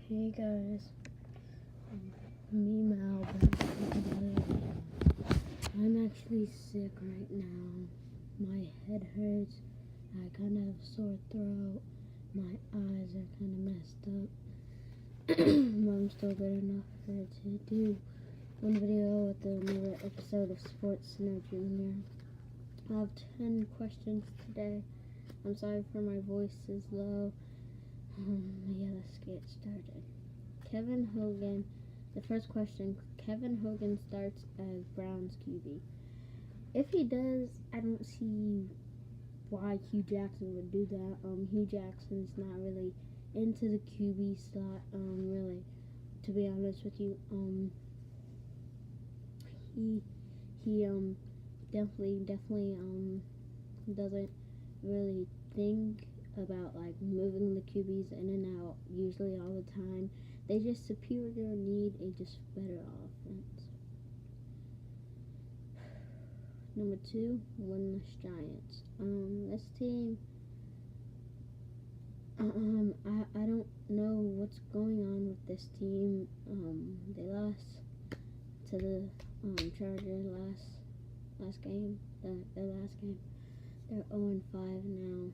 Hey guys, me Mal back with another video. I'm actually sick right now. My head hurts. I kind of have a sore throat. My eyes are kind of messed up. But I'm still good enough to do one video with another episode of SPORTCENTER.JR. I have 10 questions today. I'm sorry for my voice is low. Yeah, let's get started. Kevin Hogan. The first question, Kevin Hogan starts as Browns QB. If he does, I don't see why Hugh Jackson would do that. Hugh Jackson's not really into the QB slot, really, to be honest with you. He definitely doesn't really think about like moving the QBs in and out usually all the time. They just superior need a just better offense. Number 2, winless Giants. This team, I don't know what's going on with this team. They lost to the Chargers last game. Their last game. They're 0-5 now.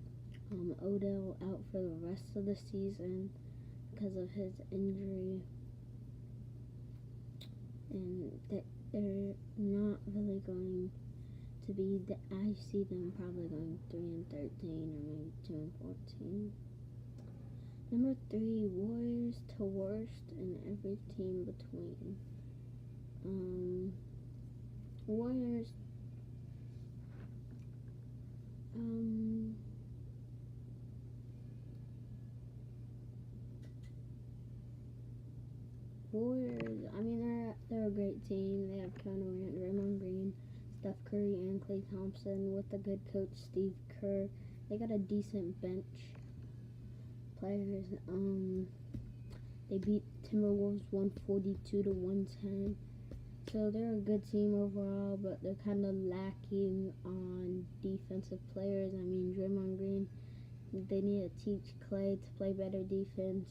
Odell out for the rest of the season because of his injury, and they're not really going to be. I see them probably going 3-13 or maybe 2-14. Number 3, Warriors to worst in every team between. Warriors. Warriors, I mean, they're a great team. They have Kevin Durant, Draymond Green, Steph Curry, and Klay Thompson with a good coach, Steve Kerr. They got a decent bench players. They beat Timberwolves 142-110. So they're a good team overall, but they're kind of lacking on defensive players. I mean, Draymond Green, they need to teach Klay to play better defense.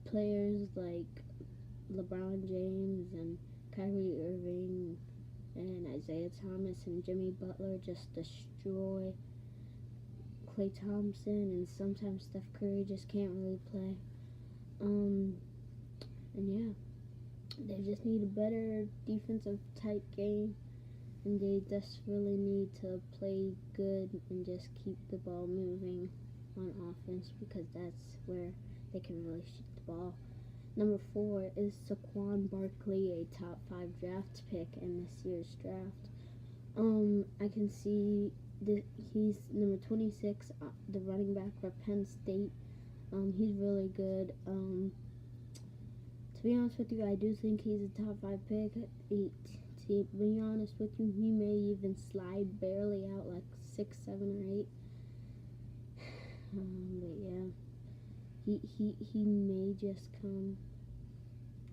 Players like LeBron James and Kyrie Irving and Isaiah Thomas and Jimmy Butler just destroy Klay Thompson, and sometimes Steph Curry just can't really play. And yeah, they just need a better defensive type game, and they just really need to play good and just keep the ball moving on offense, because that's where they can really shoot the ball. Number 4 is Saquon Barkley, a top 5 draft pick in this year's draft. I can see that he's number 26, the running back for Penn State. He's really good. To be honest with you, I do think he's a top 5 pick. To be honest with you, he may even slide barely out like 6, 7, or 8. But yeah. He may just come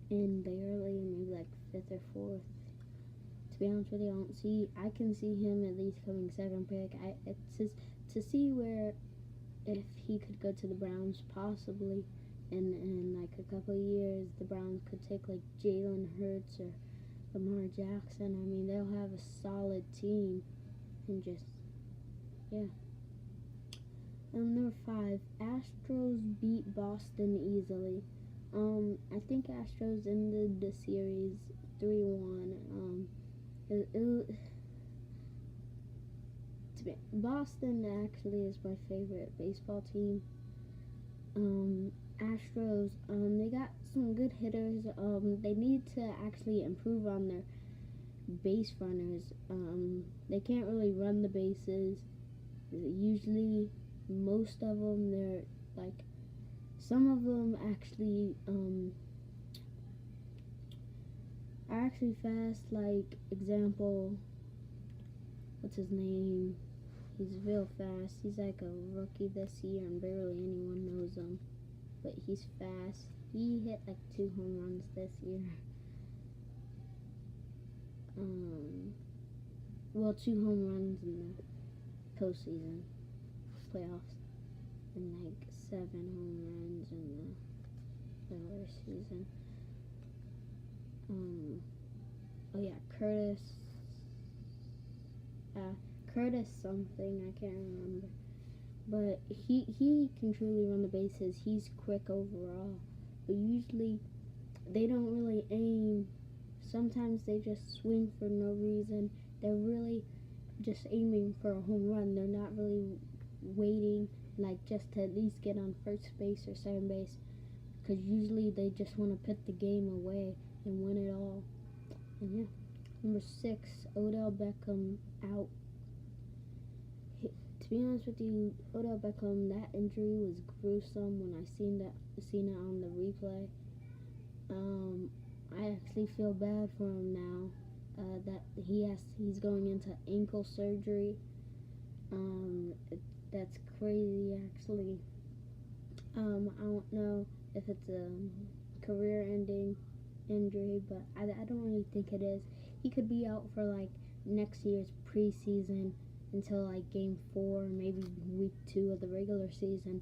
in barely, maybe like 5th or 4th. To be honest with you, I can see him at least coming 2nd pick. It's just to see where, if he could go to the Browns possibly in like a couple of years, the Browns could take like Jalen Hurts or Lamar Jackson. I mean, they'll have a solid team, and just, yeah. Number 5, Astros beat Boston easily. I think Astros ended the series 3-1. Boston actually is my favorite baseball team. Astros, they got some good hitters. They need to actually improve on their base runners. They can't really run the bases. Usually, most of them, they're like, some of them actually are actually fast. Like, example, what's his name? He's real fast. He's like a rookie this year, and barely anyone knows him, but he's fast. He hit like 2 home runs this year. Well, 2 home runs in the postseason playoffs, and like 7 home runs in season. Oh yeah, Curtis something, I can't remember. But he can truly run the bases. He's quick overall. But usually they don't really aim. Sometimes they just swing for no reason. They're really just aiming for a home run. They're not really waiting like just to at least get on first base or second base. Because usually they just want to put the game away and win it all. And yeah. Number 6, Odell Beckham out. To be honest with you, Odell Beckham, that injury was gruesome when I seen it on the replay. I actually feel bad for him now. That he's going into ankle surgery. That's crazy actually. I don't know if it's a career-ending injury, but I don't really think it is. He could be out for like next year's preseason until like game 4, maybe week 2 of the regular season.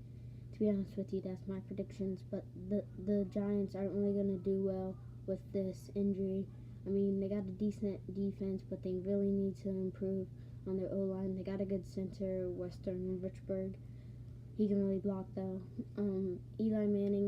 To be honest with you, that's my predictions. But the Giants aren't really gonna do well with this injury. I mean, they got a decent defense, but they really need to improve on their O-line. They got a good center, Western Richburg. He can really block though. Eli Manning